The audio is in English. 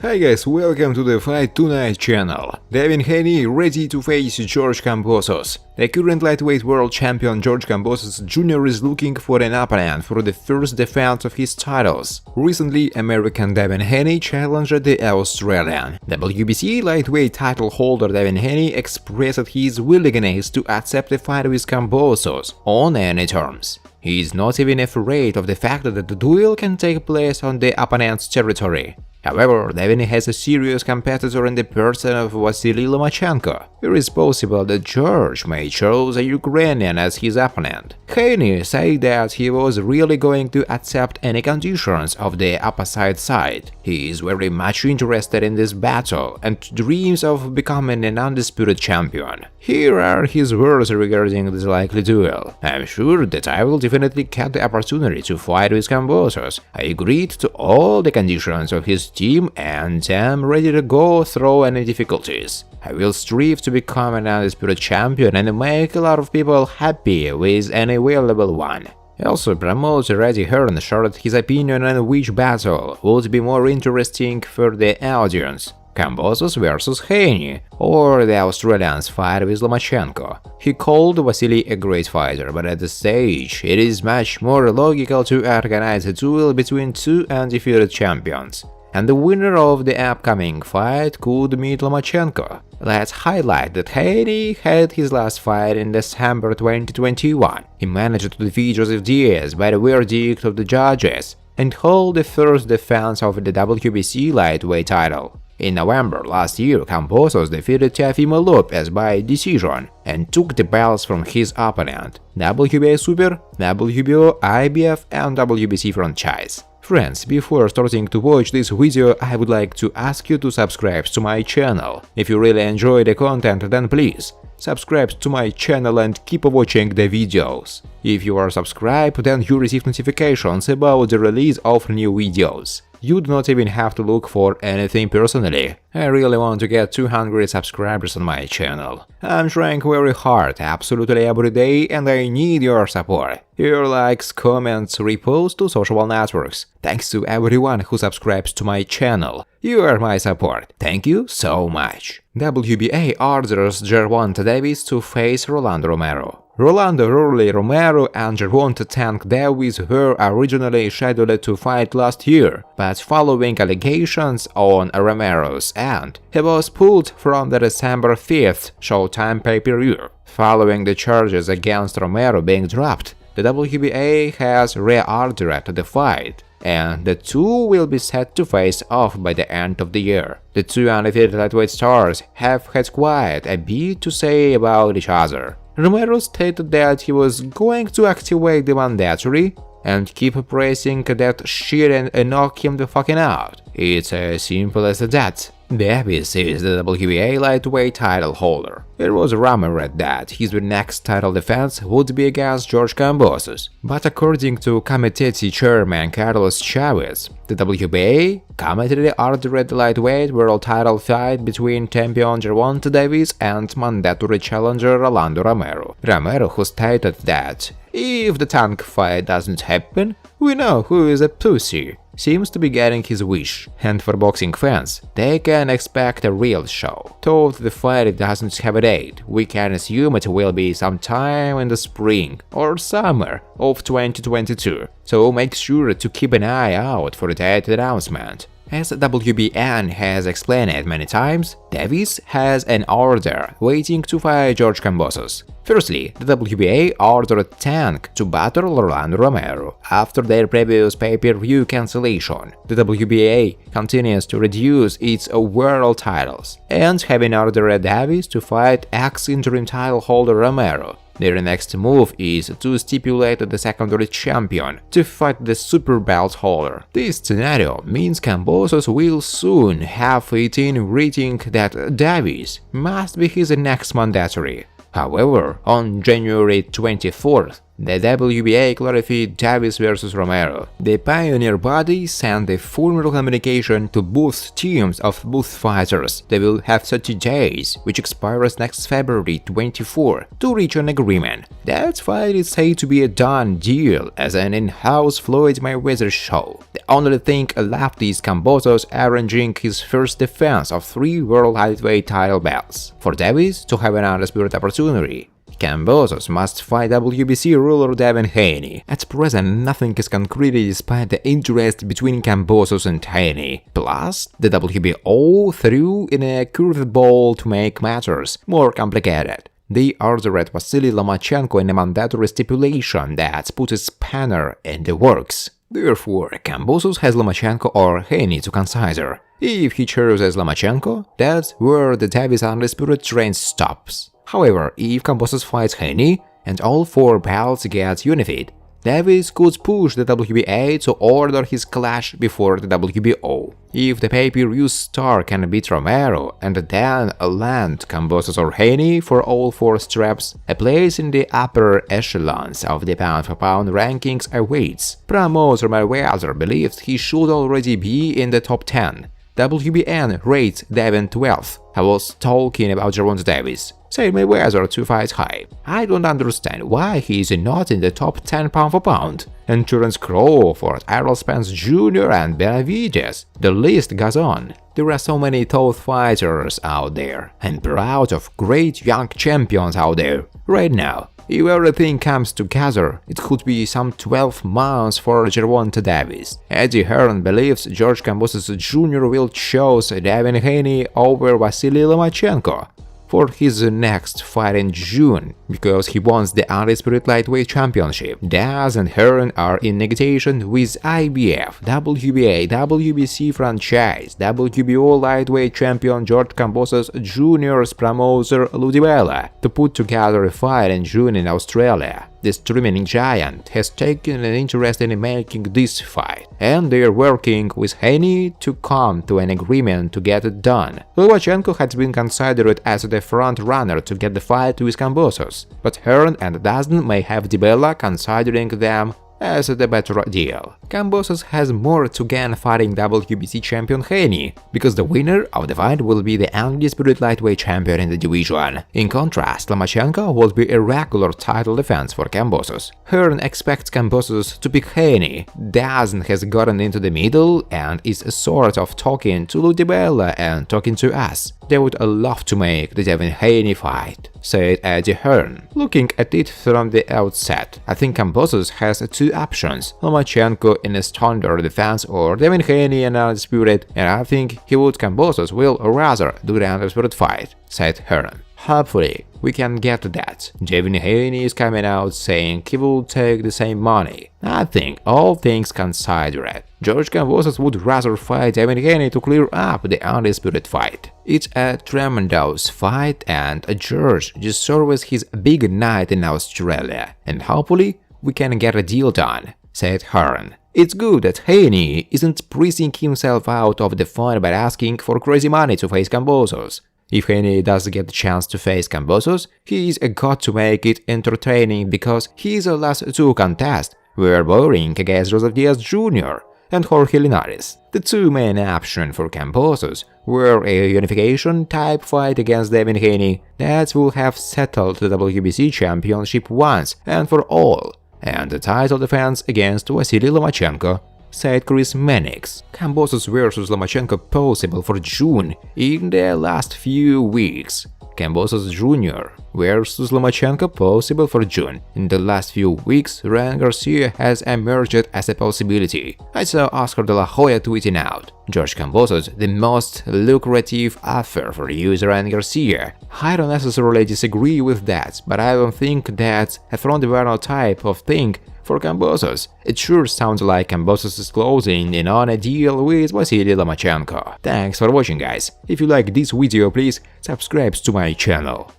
Hi guys, welcome to the Fight Tonight channel. Devin Haney ready to face George Kambosos. The current lightweight world champion George Kamobosos Jr. is looking for an opponent for the first defense of his titles. Recently, American Devin Haney challenged the Australian. WBC lightweight title holder Devin Haney expressed his willingness to accept a fight with Kambosos on any terms. He is not even afraid of the fact that the duel can take place on the opponent's territory. However, Devin has a serious competitor in the person of Vasily Lomachenko. It is possible that George may choose a Ukrainian as his opponent. Haney said that he was really going to accept any conditions of the opposite side. He is very much interested in this battle and dreams of becoming an undisputed champion. Here are his words regarding this likely duel. "I'm sure that I will definitely get the opportunity to fight with Kambosos. I agreed to all the conditions of his team and am ready to go through any difficulties. I will strive to become an undisputed champion and make a lot of people happy with any available one." Also, promoter Eddie Hearn shared his opinion on which battle would be more interesting for the audience: Kambosos versus Haney, or the Australians' fight with Lomachenko. He called Vasily a great fighter, but at this stage, it is much more logical to organize a duel between two undefeated champions. And the winner of the upcoming fight could meet Lomachenko. Let's highlight that Haney had his last fight in December 2021. He managed to defeat Joseph Diaz by the verdict of the judges and hold the first defense of the WBC lightweight title. In November last year, Kambosos defeated Teofimo Lopez by decision and took the belts from his opponent: WBA Super, WBO, IBF and WBC franchise. Friends, before starting to watch this video, I would like to ask you to subscribe to my channel. If you really enjoy the content, then please subscribe to my channel and keep watching the videos. If you are subscribed, then you receive notifications about the release of new videos. You do not even have to look for anything personally. I really want to get 200 subscribers on my channel. I'm trying very hard, absolutely every day, and I need your support. Your likes, comments, reposts to social networks. Thanks to everyone who subscribes to my channel. You are my support. Thank you so much. WBA orders Gervonta to face Rolando Romero. Rolando Rurley Romero and Gervonta Tank Davis were originally scheduled to fight last year, but following allegations on Romero's end, he was pulled from the December 5th Showtime pay-per-view. Following the charges against Romero being dropped, the WBA has reordered the fight, and the two will be set to face off by the end of the year. The two undefeated lightweight stars have had quite a bit to say about each other. Romero stated that he was going to activate the mandatory and keep pressing that shit and knock him the fucking out. It's as simple as that. Davis is the WBA lightweight title holder. It was rumored that his next title defense would be against George Kambosos, but according to committee chairman Carlos Chavez, the WBA committee ordered the lightweight world title fight between champion Gervonta Davis and mandatory challenger Rolando Romero. Romero, who stated that if the Tank fight doesn't happen, we know who is a pussy, seems to be getting his wish, and for boxing fans, they can expect a real show. Though the fight doesn't have a date, we can assume it will be sometime in the spring or summer of 2022, so make sure to keep an eye out for that announcement. As WBN has explained many times, Davis has an order waiting to fight George Kambosos. Firstly, the WBA ordered Tank to battle Rolando Romero after their previous pay-per-view cancellation. The WBA continues to reduce its world titles, and having ordered Davis to fight ex-interim title holder Romero. Their next move is to stipulate the secondary champion to fight the super belt holder. This scenario means Kambosos will soon have it in writing that Davis must be his next mandatory. However, on January 24th, The WBA clarified Davis vs Romero. The Pioneer body sent a formal communication to both teams of both fighters. They will have 30 days, which expires next February 24, to reach an agreement. That fight is said to be a done deal as an in-house Floyd Mayweather show. The only thing left is Kambosos arranging his first defense of 3 world heavyweight title belts. For Davis to have an undisputed opportunity, Kambosos must fight WBC ruler Devin Haney. At present, nothing is concrete despite the interest between Kambosos and Haney. Plus, the WBO threw in a curveball to make matters more complicated. They ordered Vasily Lomachenko in a mandatory stipulation that put a spanner in the works. Therefore, Kambosos has Lomachenko or Haney to consider. If he chooses Lomachenko, that's where the Davis undisputed reign stops. However, if Kambosos fights Haney and all 4 belts get unified, Davis could push the WBA to order his clash before the WBO. If the pay-per-view star can beat Romero and then land Kambosos or Haney for all 4 straps, a place in the upper echelons of the pound-for-pound rankings awaits. Promoter Mayweather believes he should already be in the top 10. WBN rates Devin 12th. I was talking about Gervonta Davis, said Mayweather to Fight High. I don't understand why he is not in the top 10 pound-for-pound. And Terence Crawford, Errol Spence Jr. and Benavidez. The list goes on. There are so many top fighters out there. I'm proud of great young champions out there. Right now, if everything comes together, it could be some 12 months for Gervonta Davis. Eddie Hearn believes George Kambosos Jr. will choose Devin Haney over Vasily Lomachenko for his next fight in June, because he wants the undisputed lightweight championship. Daz and Hearn are in negotiation with IBF, WBA, WBC franchise, WBO lightweight champion George Kambosos Jr.'s promoter Lou DiBella to put together a fight in June in Australia. The streaming giant has taken an interest in making this fight, and they are working with Haney to come to an agreement to get it done. Lomachenko had been considered as the front-runner to get the fight with Kambosos, but Hearn and Dazn may have DiBella considering them as the better deal. Kambosos has more to gain fighting WBC champion Haney, because the winner of the fight will be the undisputed lightweight champion in the division. In contrast, Lomachenko will be a regular title defense for Kambosos. Hearn expects Kambosos to pick Haney. Dazn has gotten into the middle and is sort of talking to Lou DiBella and talking to us. They would love to make the Devin Haney fight, said Eddie Hearn. Looking at it from the outset, I think Kambosos has 2 options: Lomachenko in a standard defense or Devin Haney in undisputed, and I think he would Kambosos will rather do the undisputed fight, said Hearn. Hopefully, we can get to that. Devin Haney is coming out saying he will take the same money. I think, all things considered, George Kambosos would rather fight Devin Haney to clear up the undisputed fight. It's a tremendous fight, and George deserves his big night in Australia, and hopefully we can get a deal done, said Hearn. It's good that Haney isn't pricing himself out of the fight by asking for crazy money to face Kambosos. If Haney does get the chance to face Kambosos, he's got to make it entertaining, because his last 2 contests were boring against Joseph Diaz Jr. and Jorge Linares. The 2 main options for Kambosos were a unification-type fight against Devin Haney that will have settled the WBC championship once and for all, and the title defense against Vasily Lomachenko, said Chris Mannix. Kambosos vs Lomachenko possible for June in the last few weeks. Kambosos Jr. vs Lomachenko possible for June. In the last few weeks, Ryan Garcia has emerged as a possibility. I saw Oscar de la Hoya tweeting out, George Kambosos, the most lucrative offer for user Ryan Garcia. I don't necessarily disagree with that, but I don't think that's a front-burner type of thing for Kambosos. It sure sounds like Kambosos is closing in on a deal with Vasily Lomachenko. Thanks for watching, guys. If you like this video, please subscribe to my channel.